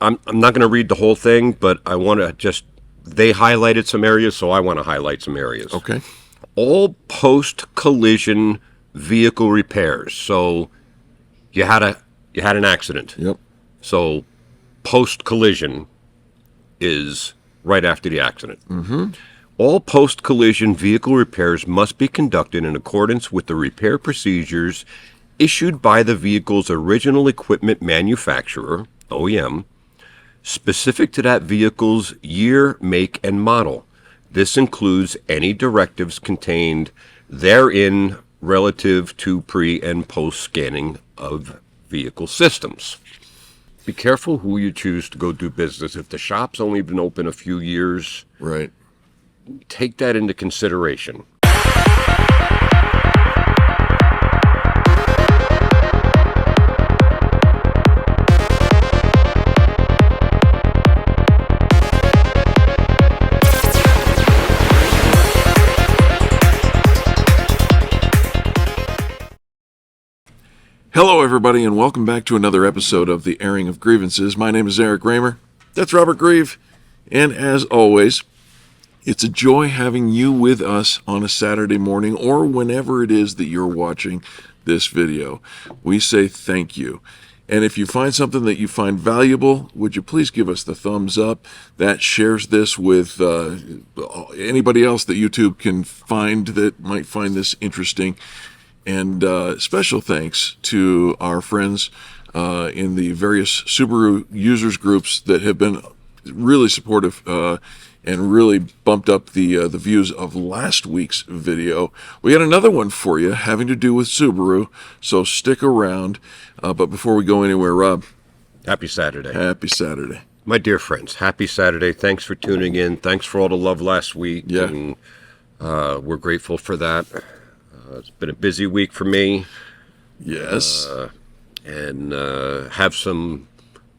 I'm not going to read the whole thing, but I want to just, they highlighted some areas, so I want to highlight some areas. Okay. All post-collision vehicle repairs. So you had an accident. Yep. So post-collision is right after the accident. Mm-hmm. All post-collision vehicle repairs must be conducted in accordance with the repair procedures issued by the vehicle's original equipment manufacturer, OEM, specific to that vehicle's year, make, and model. This includes any directives contained therein relative to pre- and post-scanning of vehicle systems. Be careful who you choose to go do business. If the shop's only been open a few years, Right. take that into consideration. Hello, everybody, and welcome back to another episode of the Airing of Grievances. My name is Reamer. That's Robert Grieve. And as always, it's a joy having you with us on a Saturday morning or whenever it is that you're watching this video. We say thank you. And if you find something that you find valuable, would you please give us the thumbs up? That shares this with anybody else that YouTube can find that might find this interesting. And special thanks to our friends in the various Subaru users groups that have been really supportive and really bumped up the views of last week's video. We got another one for you having to do with Subaru, so stick around. But before we go anywhere, Rob. Happy Saturday. Happy Saturday. My dear friends, happy Saturday. Thanks for tuning in. Thanks for all the love last week. Yeah. And we're grateful for that. It's been a busy week for me. Yes. And have some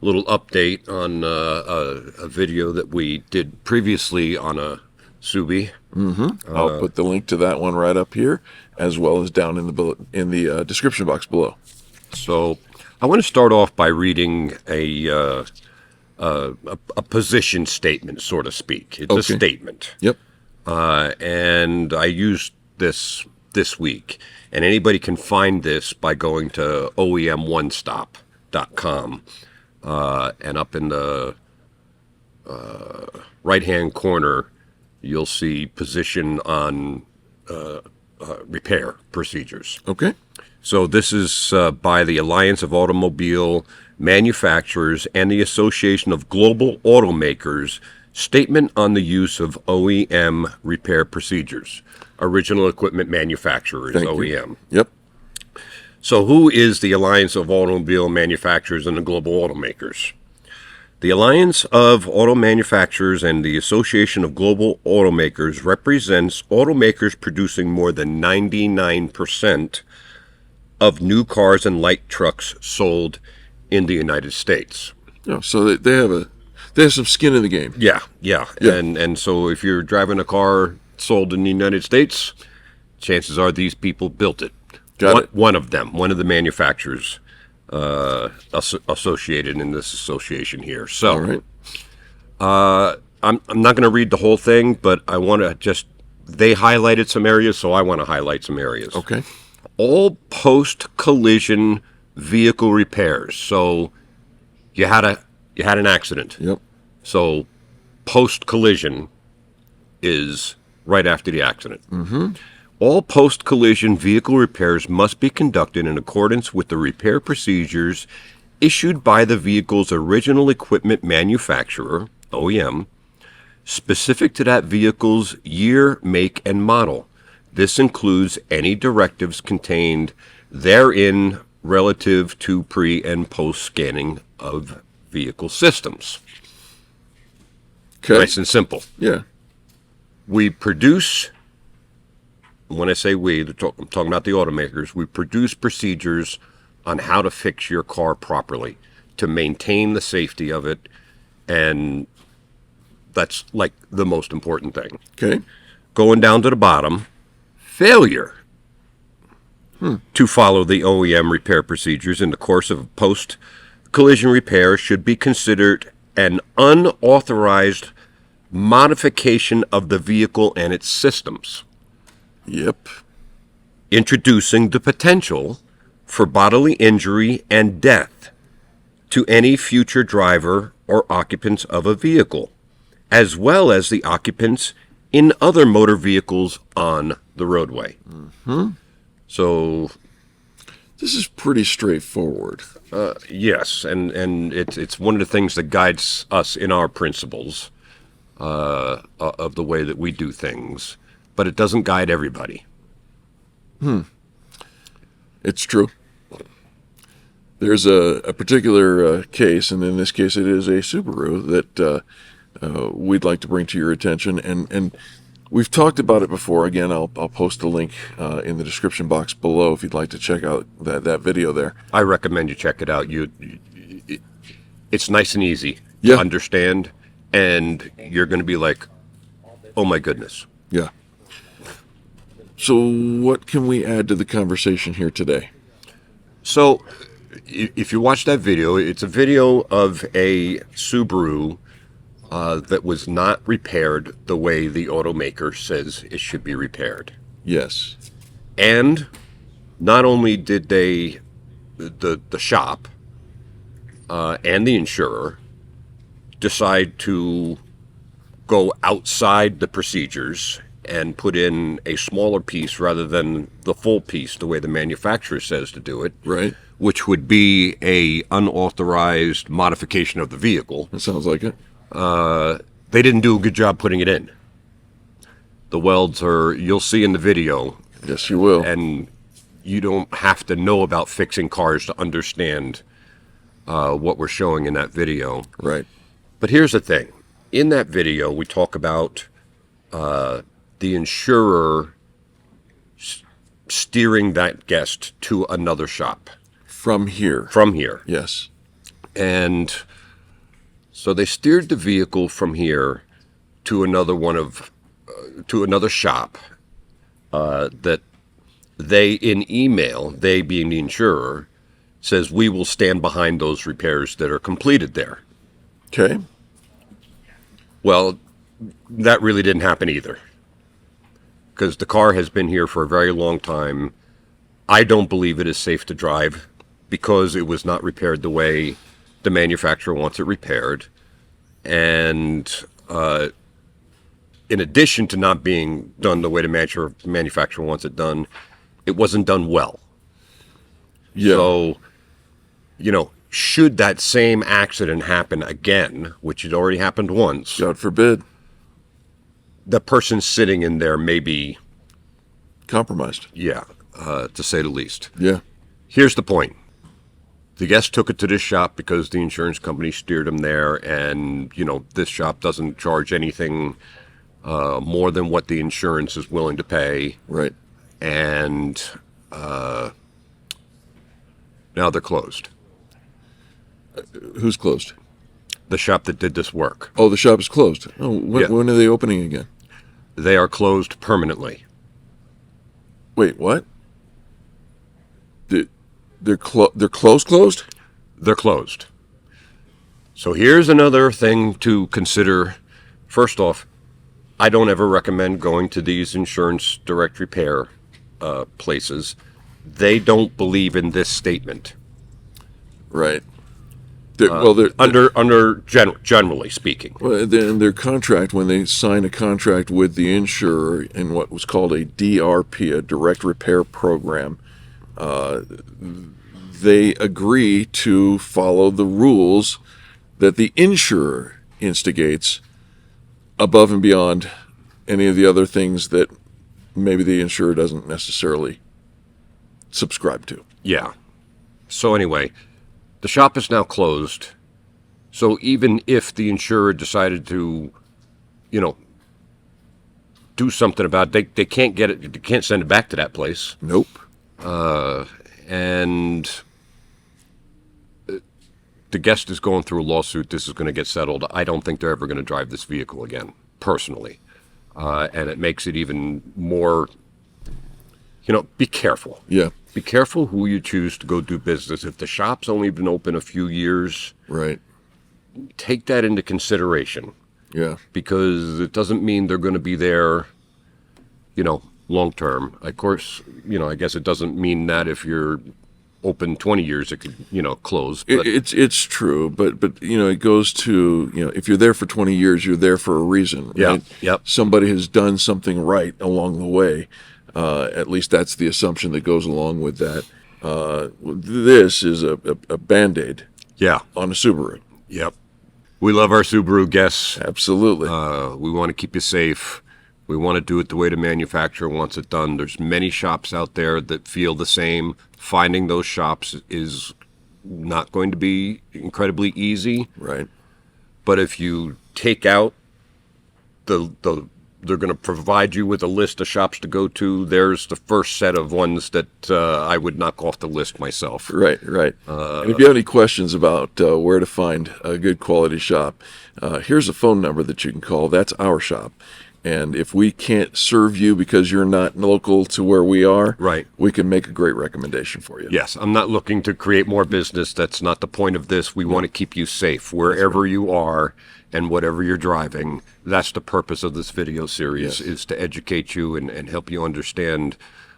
little update on a video that we did previously on a Subi. Mm-hmm. I'll put the link to that one right up here, as well as down in the description box below. So I want to start off by reading a position statement, so to speak. It's a statement. Yep. And I used this week, and anybody can find this by going to OEM and up in the right-hand corner, you'll see position on repair procedures. Okay. So this is by the Alliance of Automobile Manufacturers and the Association of Global Automakers Statement on the Use of OEM Repair Procedures. Original Equipment Manufacturers, Thank OEM. You. Yep. So who is the Alliance of Automobile Manufacturers and the Global Automakers? The Alliance of Auto Manufacturers and the Association of Global Automakers represents automakers producing more than 99% of new cars and light trucks sold in the United States. Oh, so they have some skin in the game. Yeah. Yeah. And so if you're driving a car sold in the United States, chances are these people built it. One of the manufacturers associated in this association here. So, all right. I'm not going to read the whole thing, but I want to just, they highlighted some areas, so I want to highlight some areas. Okay. All post-collision vehicle repairs. So you had an accident. Yep. So post-collision is right after the accident. Mm-hmm. All post-collision vehicle repairs must be conducted in accordance with the repair procedures issued by the vehicle's original equipment manufacturer, OEM, specific to that vehicle's year, make, and model. This includes any directives contained therein relative to pre- and post-scanning of vehicle systems. Okay. Nice and simple. Yeah. We produce, when I say we, I'm talking about the automakers, we produce procedures on how to fix your car properly, to maintain the safety of it, and that's like the most important thing. Okay. Going down to the bottom, failure to follow the OEM repair procedures in the course of post-collision repair should be considered an unauthorized modification of the vehicle and its systems, Yep. introducing the potential for bodily injury and death to any future driver or occupants of a vehicle, as well as the occupants in other motor vehicles on the roadway. So, This is pretty straightforward. yes, and it's one of the things that guides us in our principles of the way that we do things, but it doesn't guide everybody. It's true. There's a particular case, and in this case it is a Subaru, that we'd like to bring to your attention. And we've talked about it before. Again, I'll post a link in the description box below if you'd like to check out that video there. I recommend you check it out. It's nice and easy Yeah. to understand, and you're going to be like, oh my goodness. Yeah. So what can we add to the conversation here today? So, if you watch that video, it's a video of a Subaru that was not repaired the way the automaker says it should be repaired. Yes. And not only did the shop and the insurer decide to go outside the procedures and put in a smaller piece rather than the full piece the way the manufacturer says to do it, Right. which would be a unauthorized modification of the vehicle. That sounds like it. They didn't do a good job putting it in. The welds are, you'll see in the video, Yes, you will. and you don't have to know about fixing cars to understand what we're showing in that video. Right. But here's the thing. In that video, we talk about the insurer steering that guest to another shop From here. from here. Yes. And so they steered the vehicle from here to to another shop that they, in email, they being the insurer, says we will stand behind those repairs that are completed there. Okay. Well, that really didn't happen either, because the car has been here for a very long time. I don't believe it is safe to drive because it was not repaired the way the manufacturer wants it repaired. And in addition to not being done the way the manufacturer wants it done, it wasn't done well. Yeah. So, should that same accident happen again, which had already happened once, God forbid. the person sitting in there may be, Compromised. to say the least. Yeah. Here's the point. The guest took it to this shop because the insurance company steered him there, and, this shop doesn't charge anything more than what the insurance is willing to pay, Right. and now they're closed. Who's closed? The shop that did this work. Oh, the shop is closed. Oh, Yeah. when are they opening again? They are closed permanently. Wait, what? They're closed? They're closed. So here's another thing to consider. First off, I don't ever recommend going to these insurance direct repair places. They don't believe in this statement. Right. They're Generally speaking. well, in their contract, when they sign a contract with the insurer in what was called a DRP, a direct repair program, they agree to follow the rules that the insurer instigates above and beyond any of the other things that maybe the insurer doesn't necessarily subscribe to. Yeah. So anyway, the shop is now closed. So even if the insurer decided to, do something about it, they can't get it, they can't send it back to that place. Nope. And the guest is going through a lawsuit. This is going to get settled. I don't think they're ever going to drive this vehicle again, personally. And it makes it even more, be careful. Yeah. Be careful who you choose to go do business. If the shop's only been open a few years, Right. take that into consideration, Yeah. because it doesn't mean they're going to be there, long term. Of course, I guess it doesn't mean that if you're open 20 years, it could, close. But It's true, but it goes to, if you're there for 20 years, you're there for a reason, right? Yeah, yep. Somebody has done something right along the way. At least that's the assumption that goes along with that. This is a Band-Aid yeah, on a Subaru. yep. We love our Subaru guests. Absolutely. We want to keep you safe. We want to do it the way the manufacturer wants it done. There's many shops out there that feel the same. Finding those shops is not going to be incredibly easy. Right. But if you take out they're going to provide you with a list of shops to go to. There's the first set of ones that I would knock off the list myself. Right. And if you have any questions about where to find a good quality shop, here's a phone number that you can call. That's our shop. And if we can't serve you because you're not local to where we are, right, we can make a great recommendation for you. Yes, I'm not looking to create more business. That's not the point of this. We want to keep you safe wherever you are and whatever you're driving. That's the purpose of this video series, is to educate you and help you understand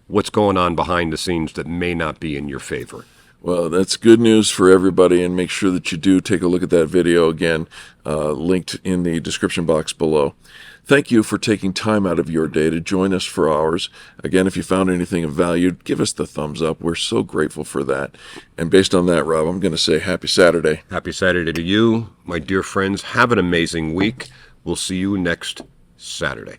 what's going on behind the scenes that may not be in your favor. Well, that's good news for everybody, and make sure that you do take a look at that video again, linked in the description box below. Thank you for taking time out of your day to join us for ours. Again, if you found anything of value, give us the thumbs up. We're so grateful for that. And based on that, Rob, I'm going to say happy Saturday. Happy Saturday to you, my dear friends. Have an amazing week. We'll see you next Saturday.